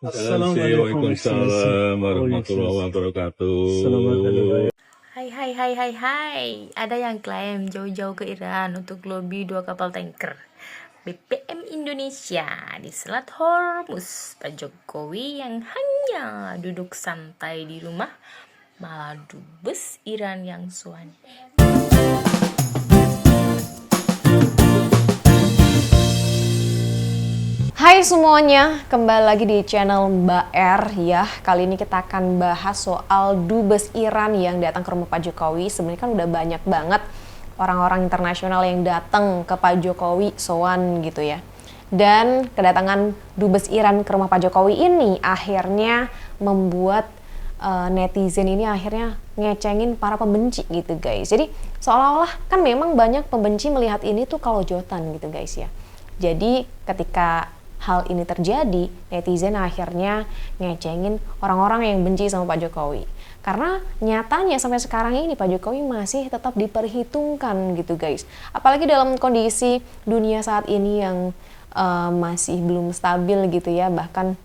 Assalamualaikum Waalaikumsalam Oh iya, warahmatullahi wabarakatuh. selamat hari raya. Hai. Ada yang klaim jauh-jauh ke Iran untuk lobi 2 kapal tanker BPM Indonesia di Selat Hormuz. Pak Jokowi yang hanya duduk santai di rumah malah dubes Iran yang suan. Hai semuanya, kembali lagi di channel Mbak R ya. Kali ini kita akan bahas soal dubes Iran yang datang ke rumah Pak Jokowi. Sebenarnya kan udah banyak banget orang-orang internasional yang datang ke Pak Jokowi sowan gitu ya. Dan kedatangan dubes Iran ke rumah Pak Jokowi ini akhirnya membuat netizen ini akhirnya ngecengin para pembenci gitu guys. Jadi seolah-olah kan memang banyak pembenci melihat ini tuh kalau jotan gitu guys ya. Jadi ketika hal ini terjadi, netizen akhirnya ngecengin orang-orang yang benci sama Pak Jokowi. Karena nyatanya sampai sekarang ini Pak Jokowi masih tetap diperhitungkan gitu guys. Apalagi dalam kondisi dunia saat ini yang masih belum stabil gitu ya. Bahkan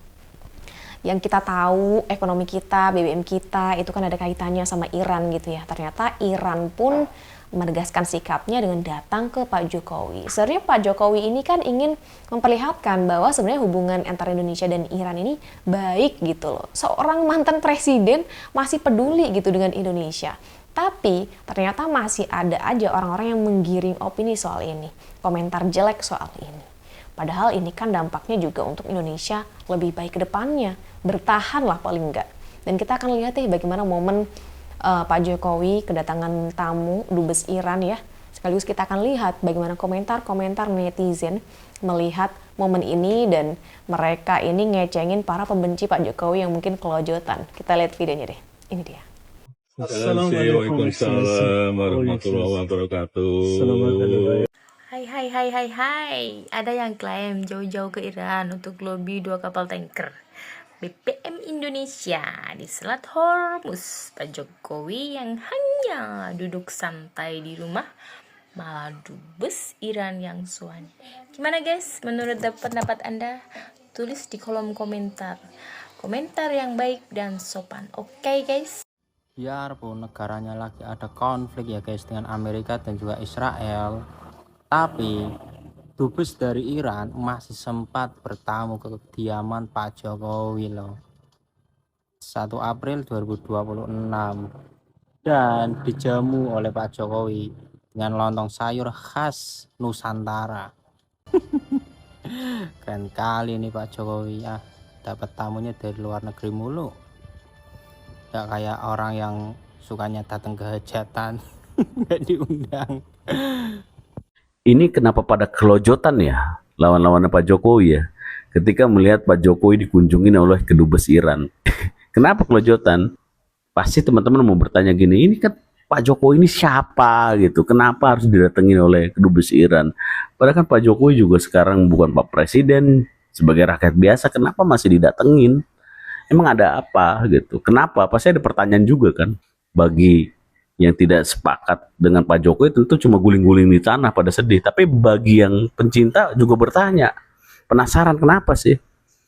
yang kita tahu ekonomi kita, BBM kita itu kan ada kaitannya sama Iran gitu ya. Ternyata Iran pun menegaskan sikapnya dengan datang ke Pak Jokowi. Sebenarnya Pak Jokowi ini kan ingin memperlihatkan bahwa sebenarnya hubungan antara Indonesia dan Iran ini baik gitu loh. Seorang mantan presiden masih peduli gitu dengan Indonesia. Tapi ternyata masih ada aja orang-orang yang menggiring opini soal ini, komentar jelek soal ini. Padahal ini kan dampaknya juga untuk Indonesia lebih baik ke depannya, bertahan lah paling enggak. Dan kita akan lihat ya bagaimana momen Pak Jokowi kedatangan tamu dubes Iran ya. Sekaligus kita akan lihat bagaimana komentar-komentar netizen melihat momen ini dan mereka ini ngecengin para pembenci Pak Jokowi yang mungkin kelojotan. Kita lihat videonya deh. Ini dia. Waalaikumsalam warahmatullahi wabarakatuh. Selamat hari raya. Hai. Ada yang klaim jauh-jauh ke Iran untuk lobi 2 kapal tanker BPM Indonesia di Selat Hormuz. Pak Jokowi yang hanya duduk santai di rumah malah dubes Iran yang suan. Gimana guys, menurut pendapat Anda? Tulis di kolom komentar. Komentar yang baik dan sopan. Oke guys. Biarpun negaranya lagi ada konflik ya guys dengan Amerika dan juga Israel, tapi dubes dari Iran masih sempat bertamu ke kediaman Pak Jokowi loh. 1 April 2026 dan dijamu oleh Pak Jokowi dengan lontong sayur khas Nusantara. Keren kali nih Pak Jokowi ya, dapat tamunya dari luar negeri mulu. Gak kayak orang yang sukanya datang ke hajatan nggak diundang. Ini kenapa pada kelojotan ya lawan-lawannya Pak Jokowi ya ketika melihat Pak Jokowi dikunjungi oleh kedubes Iran. Kenapa kelojotan? Pasti teman-teman mau bertanya gini, ini kan Pak Jokowi ini siapa gitu, kenapa harus didatengin oleh kedubes Iran? Padahal kan Pak Jokowi juga sekarang bukan Pak Presiden, sebagai rakyat biasa, kenapa masih didatengin? Emang ada apa gitu? Kenapa? Pasti ada pertanyaan juga kan. Bagi yang tidak sepakat dengan Pak Jokowi tentu cuma guling-guling di tanah pada sedih. Tapi bagi yang pencinta juga bertanya, penasaran kenapa sih?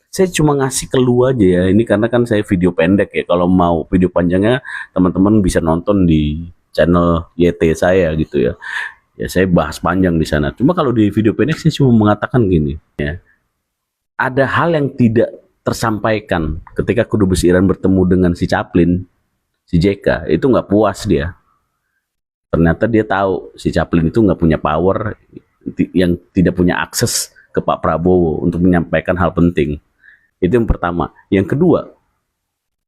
Saya cuma ngasih clue aja ya. Ini karena kan saya video pendek ya. Kalau mau video panjangnya teman-teman bisa nonton di channel YT saya gitu ya. Ya saya bahas panjang di sana. Cuma kalau di video pendek saya cuma mengatakan gini ya. Ada hal yang tidak tersampaikan ketika kedubes Iran bertemu dengan si Chaplin, si JK, itu nggak puas dia. Ternyata dia tahu si Chaplin itu nggak punya power, yang tidak punya akses ke Pak Prabowo untuk menyampaikan hal penting. Itu yang pertama. Yang kedua,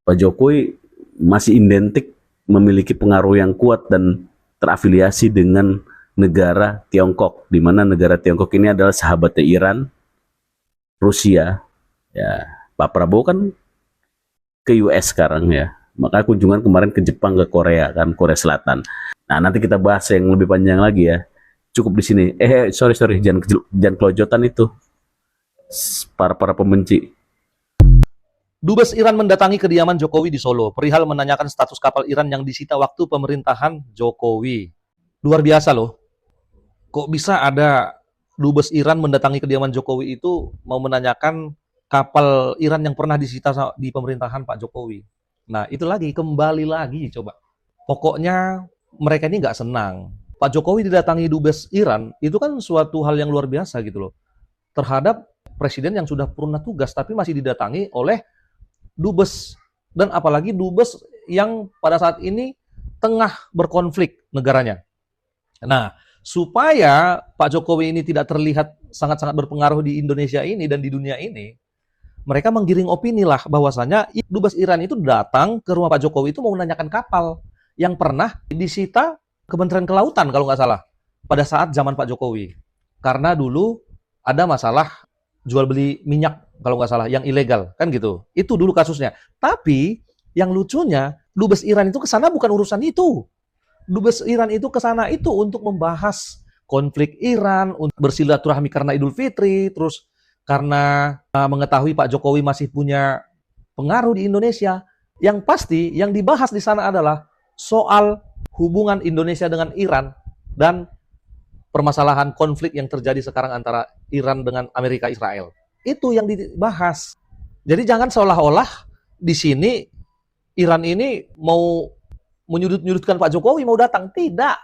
Pak Jokowi masih identik memiliki pengaruh yang kuat dan terafiliasi dengan negara Tiongkok, di mana negara Tiongkok ini adalah sahabatnya Iran, Rusia. Ya, Pak Prabowo kan ke US sekarang ya. Maka kunjungan kemarin ke Jepang, ke Korea kan, Korea Selatan. Nah, nanti kita bahas yang lebih panjang lagi ya. Cukup di sini. Sorry, jangan kelojotan itu. Para pembenci. Dubes Iran mendatangi kediaman Jokowi di Solo, perihal menanyakan status kapal Iran yang disita waktu pemerintahan Jokowi. Luar biasa loh. Kok bisa ada dubes Iran mendatangi kediaman Jokowi itu mau menanyakan kapal Iran yang pernah disita di pemerintahan Pak Jokowi. Nah, itu lagi, kembali lagi coba. Pokoknya mereka ini nggak senang. Pak Jokowi didatangi dubes Iran, itu kan suatu hal yang luar biasa gitu loh. Terhadap presiden yang sudah purna tugas, tapi masih didatangi oleh dubes. Dan apalagi dubes yang pada saat ini tengah berkonflik negaranya. Nah, supaya Pak Jokowi ini tidak terlihat sangat-sangat berpengaruh di Indonesia ini dan di dunia ini, mereka menggiring opini lah bahwasanya dubes Iran itu datang ke rumah Pak Jokowi itu mau menanyakan kapal yang pernah disita Kementerian Kelautan kalau nggak salah pada saat zaman Pak Jokowi. Karena dulu ada masalah jual beli minyak kalau nggak salah yang ilegal kan gitu. Itu dulu kasusnya. Tapi yang lucunya dubes Iran itu ke sana bukan urusan itu. Dubes Iran itu ke sana itu untuk membahas konflik Iran, untuk bersilaturahmi karena Idul Fitri, terus karena mengetahui Pak Jokowi masih punya pengaruh di Indonesia. Yang pasti yang dibahas di sana adalah soal hubungan Indonesia dengan Iran dan permasalahan konflik yang terjadi sekarang antara Iran dengan Amerika Israel. Itu yang dibahas. Jadi jangan seolah-olah di sini Iran ini mau menyudut-nyudutkan Pak Jokowi mau datang. Tidak.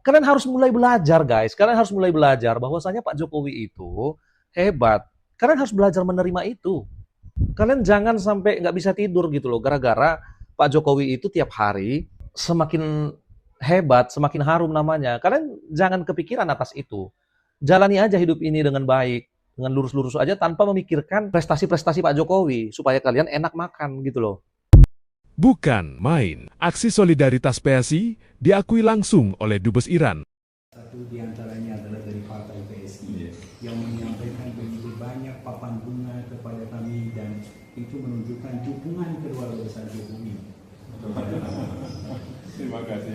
Kalian harus mulai belajar, guys. Kalian harus mulai belajar bahwasanya Pak Jokowi itu hebat. Kalian harus belajar menerima itu. Kalian jangan sampai nggak bisa tidur gitu loh. Gara-gara Pak Jokowi itu tiap hari semakin hebat, semakin harum namanya. Kalian jangan kepikiran atas itu. Jalani aja hidup ini dengan baik. Dengan lurus-lurus aja tanpa memikirkan prestasi-prestasi Pak Jokowi. Supaya kalian enak makan gitu loh. Bukan main, aksi solidaritas PSI diakui langsung oleh Dubes Iran. Satu di antaranya adalah dari Partai PSI yang menyampaikan begitu banyak papan bunga kepada kami dan itu menunjukkan dukungan keluarga besar Jokowi. Terima kasih.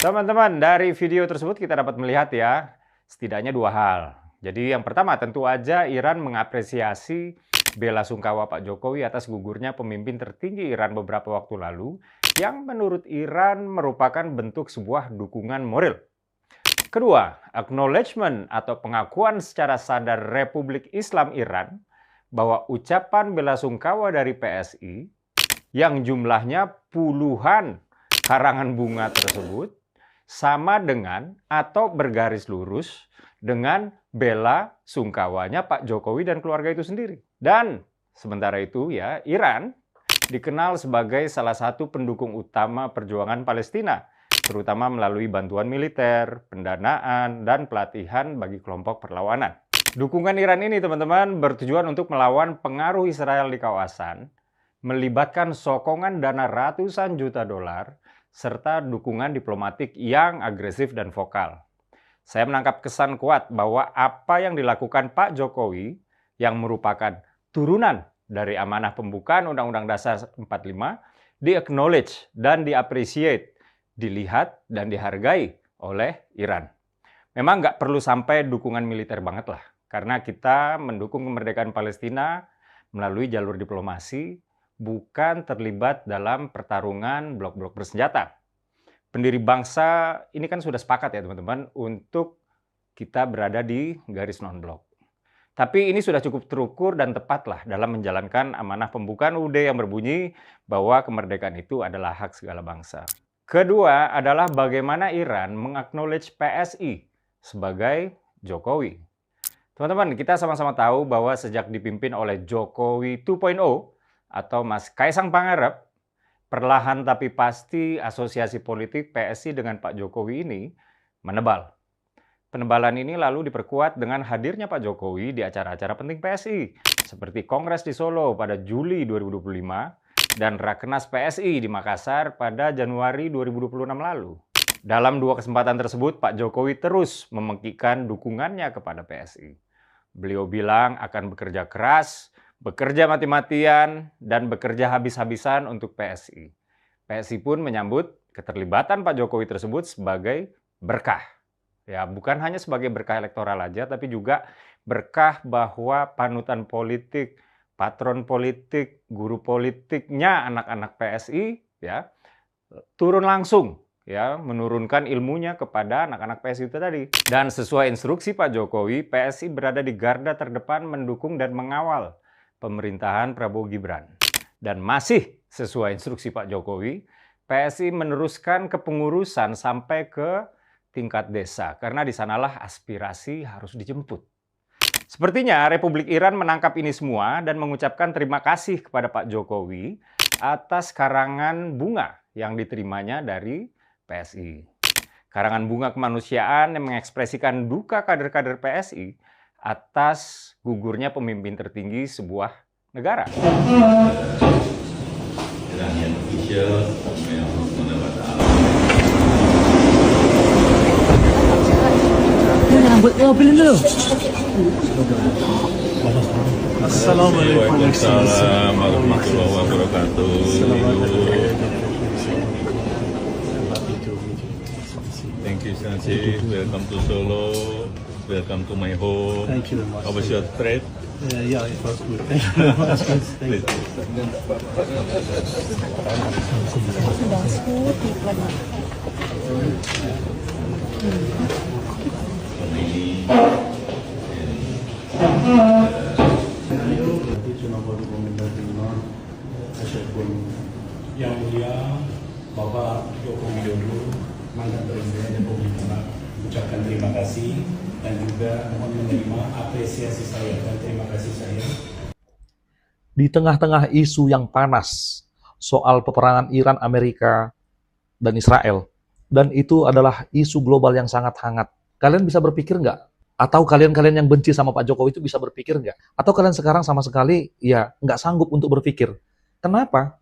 Teman-teman, dari video tersebut kita dapat melihat ya, setidaknya dua hal. Jadi yang pertama tentu aja Iran mengapresiasi bela sungkawa Pak Jokowi atas gugurnya pemimpin tertinggi Iran beberapa waktu lalu yang menurut Iran merupakan bentuk sebuah dukungan moral. Kedua, acknowledgement atau pengakuan secara sadar Republik Islam Iran bahwa ucapan bela sungkawa dari PSI yang jumlahnya puluhan karangan bunga tersebut sama dengan atau bergaris lurus dengan bela sungkawanya Pak Jokowi dan keluarga itu sendiri. Dan sementara itu ya, Iran dikenal sebagai salah satu pendukung utama perjuangan Palestina, terutama melalui bantuan militer, pendanaan, dan pelatihan bagi kelompok perlawanan. Dukungan Iran ini teman-teman bertujuan untuk melawan pengaruh Israel di kawasan, melibatkan sokongan dana ratusan juta dolar, serta dukungan diplomatik yang agresif dan vokal. Saya menangkap kesan kuat bahwa apa yang dilakukan Pak Jokowi yang merupakan turunan dari amanah pembukaan Undang-Undang Dasar 45 di-acknowledge dan di-appreciate, dilihat dan dihargai oleh Iran. Memang nggak perlu sampai dukungan militer banget lah, karena kita mendukung kemerdekaan Palestina melalui jalur diplomasi, bukan terlibat dalam pertarungan blok-blok bersenjata. Pendiri bangsa ini kan sudah sepakat ya teman-teman untuk kita berada di garis non-blok. Tapi ini sudah cukup terukur dan tepatlah dalam menjalankan amanah pembukaan UUD yang berbunyi bahwa kemerdekaan itu adalah hak segala bangsa. Kedua adalah bagaimana Iran mengaknowledge PSI sebagai Jokowi. Teman-teman, kita sama-sama tahu bahwa sejak dipimpin oleh Jokowi 2.0 atau Mas Kaisang Pangarep, perlahan tapi pasti asosiasi politik PSI dengan Pak Jokowi ini menebal. Penebalan ini lalu diperkuat dengan hadirnya Pak Jokowi di acara-acara penting PSI, seperti Kongres di Solo pada Juli 2025 dan Rakernas PSI di Makassar pada Januari 2026 lalu. Dalam dua kesempatan tersebut, Pak Jokowi terus memengkikkan dukungannya kepada PSI. Beliau bilang akan bekerja keras, bekerja mati-matian, dan bekerja habis-habisan untuk PSI. PSI pun menyambut keterlibatan Pak Jokowi tersebut sebagai berkah. Ya, bukan hanya sebagai berkah elektoral aja, tapi juga berkah bahwa panutan politik, patron politik, guru politiknya anak-anak PSI ya turun langsung ya menurunkan ilmunya kepada anak-anak PSI itu tadi. Dan sesuai instruksi Pak Jokowi, PSI berada di garda terdepan mendukung dan mengawal pemerintahan Prabowo Gibran. Dan masih sesuai instruksi Pak Jokowi, PSI meneruskan kepengurusan sampai ke tingkat desa, karena di sanalah aspirasi harus dijemput. Sepertinya Republik Iran menangkap ini semua dan mengucapkan terima kasih kepada Pak Jokowi atas karangan bunga yang diterimanya dari PSI. Karangan bunga kemanusiaan yang mengekspresikan duka kader-kader PSI atas gugurnya pemimpin tertinggi sebuah negara. Iranian official yang mendapat Assalamualaikum. Waalaikumsalam warahmatullahi wabarakatuh. Thank you, Sansi. Welcome to Solo. Welcome to my home. Thank you very much. How was your trip? Yeah, it was good. Thank you very much. Thank you. Nanti cuma baru komentar dengan Yang Mulia Bapak Joko Widodo, mantan Presiden Republik Indonesia, ucapkan terima kasih dan juga mohon menerima apresiasi saya dan terima kasih saya. Di tengah-tengah isu yang panas soal peperangan Iran, Amerika, dan Israel, dan itu adalah isu global yang sangat hangat. Kalian bisa berpikir nggak? Atau kalian-kalian yang benci sama Pak Jokowi itu bisa berpikir nggak? Atau kalian sekarang sama sekali ya nggak sanggup untuk berpikir? Kenapa?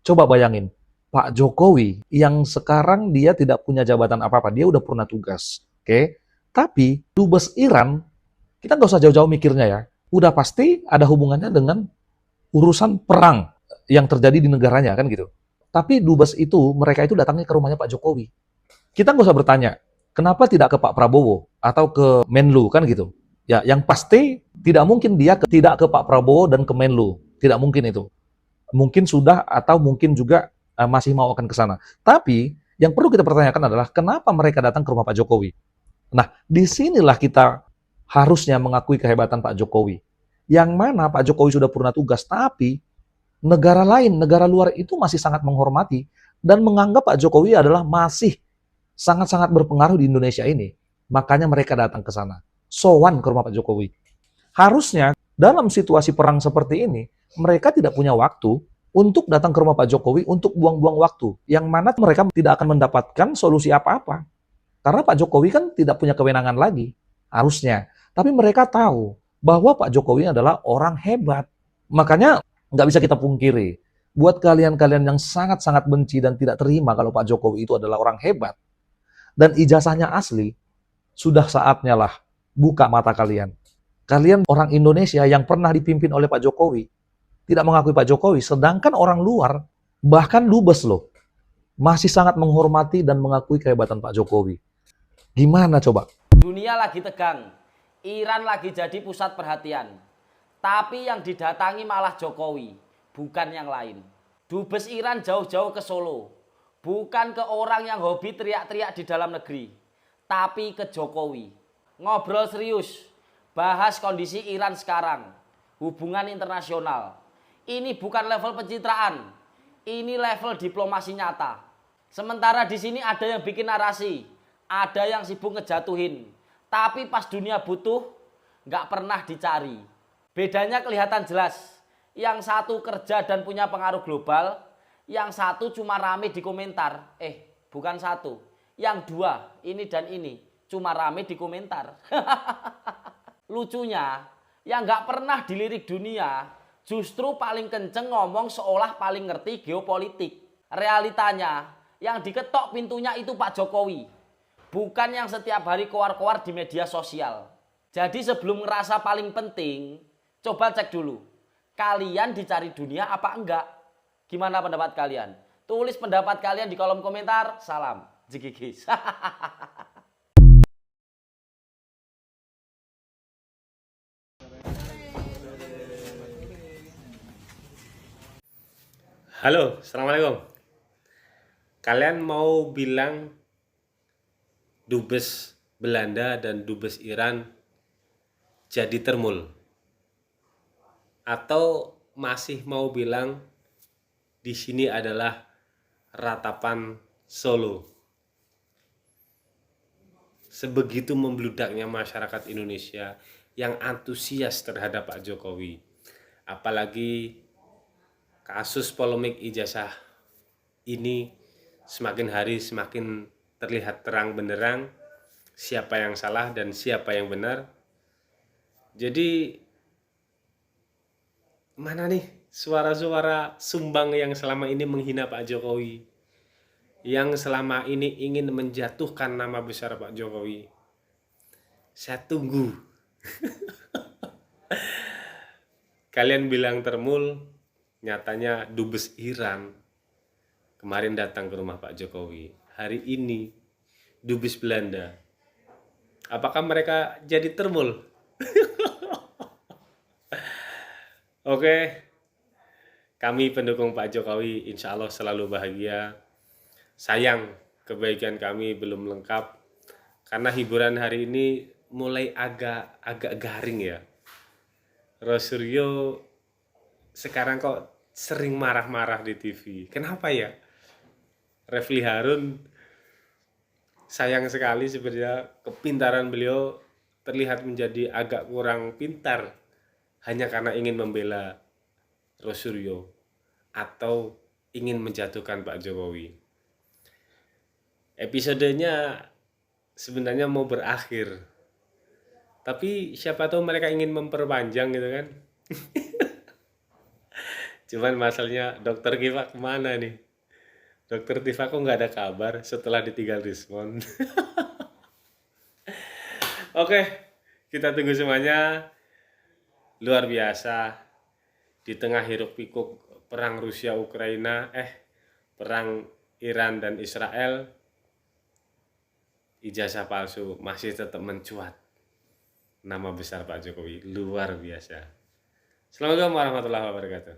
Coba bayangin, Pak Jokowi yang sekarang dia tidak punya jabatan apa-apa, dia udah purna tugas, oke? Tapi dubes Iran, kita nggak usah jauh-jauh mikirnya ya, udah pasti ada hubungannya dengan urusan perang yang terjadi di negaranya kan gitu. Tapi dubes itu, mereka itu datangnya ke rumahnya Pak Jokowi. Kita nggak usah bertanya, kenapa tidak ke Pak Prabowo atau ke Menlu kan gitu. Ya, yang pasti tidak mungkin dia tidak ke Pak Prabowo dan ke Menlu, tidak mungkin itu. Mungkin sudah atau mungkin juga masih mau akan ke sana. Tapi yang perlu kita pertanyakan adalah kenapa mereka datang ke rumah Pak Jokowi? Nah, disinilah kita harusnya mengakui kehebatan Pak Jokowi. Yang mana Pak Jokowi sudah purna tugas, tapi negara lain, negara luar itu masih sangat menghormati dan menganggap Pak Jokowi adalah masih sangat-sangat berpengaruh di Indonesia ini. Makanya mereka datang ke sana. Sowan ke rumah Pak Jokowi. Harusnya dalam situasi perang seperti ini, mereka tidak punya waktu untuk datang ke rumah Pak Jokowi untuk buang-buang waktu. Yang mana mereka tidak akan mendapatkan solusi apa-apa. Karena Pak Jokowi kan tidak punya kewenangan lagi. Harusnya. Tapi mereka tahu bahwa Pak Jokowi adalah orang hebat. Makanya nggak bisa kita pungkiri. Buat kalian-kalian yang sangat-sangat benci dan tidak terima kalau Pak Jokowi itu adalah orang hebat, dan ijazahnya asli, sudah saatnya lah buka mata kalian. Kalian orang Indonesia yang pernah dipimpin oleh Pak Jokowi, tidak mengakui Pak Jokowi, sedangkan orang luar, bahkan dubes loh, masih sangat menghormati dan mengakui kehebatan Pak Jokowi. Gimana coba? Dunia lagi tegang, Iran lagi jadi pusat perhatian. Tapi yang didatangi malah Jokowi, bukan yang lain. Dubes Iran jauh-jauh ke Solo, bukan ke orang yang hobi teriak-teriak di dalam negeri, tapi ke Jokowi. Ngobrol serius, bahas kondisi Iran sekarang, hubungan internasional. Ini bukan level pencitraan, ini level diplomasi nyata. Sementara di sini ada yang bikin narasi, ada yang sibuk ngejatuhin, tapi pas dunia butuh, nggak pernah dicari. Bedanya kelihatan jelas, yang satu kerja dan punya pengaruh global, yang satu cuma rame di komentar. Bukan satu, yang dua, ini dan ini, cuma rame di komentar. Lucunya, yang nggak pernah dilirik dunia, justru paling kenceng ngomong seolah paling ngerti geopolitik. Realitanya, yang diketok pintunya itu Pak Jokowi. Bukan yang setiap hari keluar-keluar di media sosial. Jadi sebelum ngerasa paling penting, coba cek dulu. Kalian dicari dunia apa enggak? Gimana pendapat kalian? Tulis pendapat kalian di kolom komentar. Salam, jigigis. Halo, Assalamualaikum. Kalian mau bilang dubes Belanda dan dubes Iran jadi termul? atau masih mau bilang di sini adalah ratapan Solo? Sebegitu membludaknya masyarakat Indonesia yang antusias terhadap Pak Jokowi. Apalagi kasus polemik ijazah ini semakin hari semakin terlihat terang benderang siapa yang salah dan siapa yang benar. Jadi mana nih suara-suara sumbang yang selama ini menghina Pak Jokowi, yang selama ini ingin menjatuhkan nama besar Pak Jokowi? Saya tunggu. Kalian bilang termul, nyatanya dubes Iran kemarin datang ke rumah Pak Jokowi. Hari ini dubes Belanda. Apakah mereka jadi termul? Oke, kami pendukung Pak Jokowi insya Allah selalu bahagia. Sayang kebaikan kami belum lengkap karena hiburan hari ini mulai agak garing ya. Rosuryo sekarang kok sering marah-marah di TV. Kenapa ya? Refli Harun sayang sekali sebenarnya kepintaran beliau terlihat menjadi agak kurang pintar hanya karena ingin membela Rosuryo atau ingin menjatuhkan Pak Jokowi. Episodenya sebenarnya mau berakhir, tapi siapa tahu mereka ingin memperpanjang gitu kan. Cuman masalahnya Dokter Tifa kemana nih? Dokter Tifa kok nggak ada kabar setelah ditinggal Rismon. Oke, kita tunggu semuanya. Luar biasa. Di tengah hiruk pikuk perang Rusia Ukraina, perang Iran dan Israel, ijazah palsu masih tetap mencuat. Nama besar Pak Jokowi luar biasa. Assalamualaikum warahmatullahi wabarakatuh.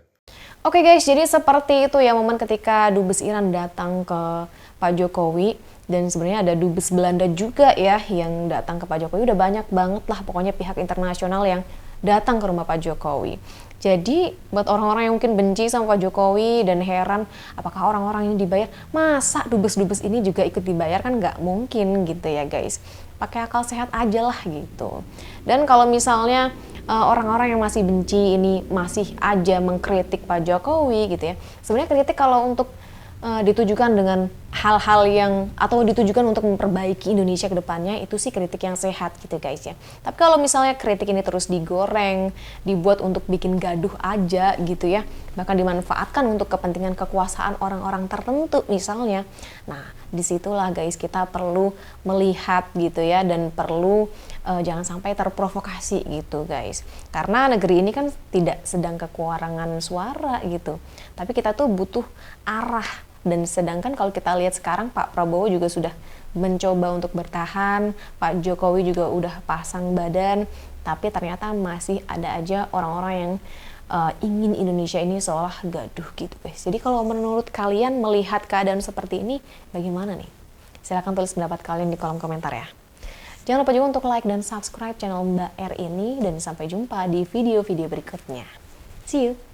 Oke guys, jadi seperti itu ya momen ketika dubes Iran datang ke Pak Jokowi. Dan sebenarnya ada dubes Belanda juga ya yang datang ke Pak Jokowi. Udah banyak banget lah pokoknya pihak internasional yang datang ke rumah Pak Jokowi. Jadi buat orang-orang yang mungkin benci sama Pak Jokowi dan heran apakah orang-orang ini dibayar, masa dubes-dubes ini juga ikut dibayar, kan nggak mungkin gitu ya guys. Pakai akal sehat aja lah gitu. Dan kalau misalnya orang-orang yang masih benci ini masih aja mengkritik Pak Jokowi gitu ya, sebenarnya kritik kalau untuk ditujukan dengan hal-hal yang atau ditujukan untuk memperbaiki Indonesia ke depannya, itu sih kritik yang sehat gitu guys ya. Tapi kalau misalnya kritik ini terus digoreng, dibuat untuk bikin gaduh aja gitu ya, bahkan dimanfaatkan untuk kepentingan kekuasaan orang-orang tertentu misalnya, nah disitulah guys kita perlu melihat gitu ya, dan perlu jangan sampai terprovokasi gitu guys. Karena negeri ini kan tidak sedang kekurangan suara gitu, tapi kita tuh butuh arah. Dan sedangkan kalau kita lihat sekarang Pak Prabowo juga sudah mencoba untuk bertahan, Pak Jokowi juga udah pasang badan, tapi ternyata masih ada aja orang-orang yang ingin Indonesia ini seolah gaduh gitu guys. Jadi kalau menurut kalian melihat keadaan seperti ini bagaimana nih? Silahkan tulis pendapat kalian di kolom komentar ya. Jangan lupa juga untuk like dan subscribe channel Mbak R ini, dan sampai jumpa di video-video berikutnya. See you!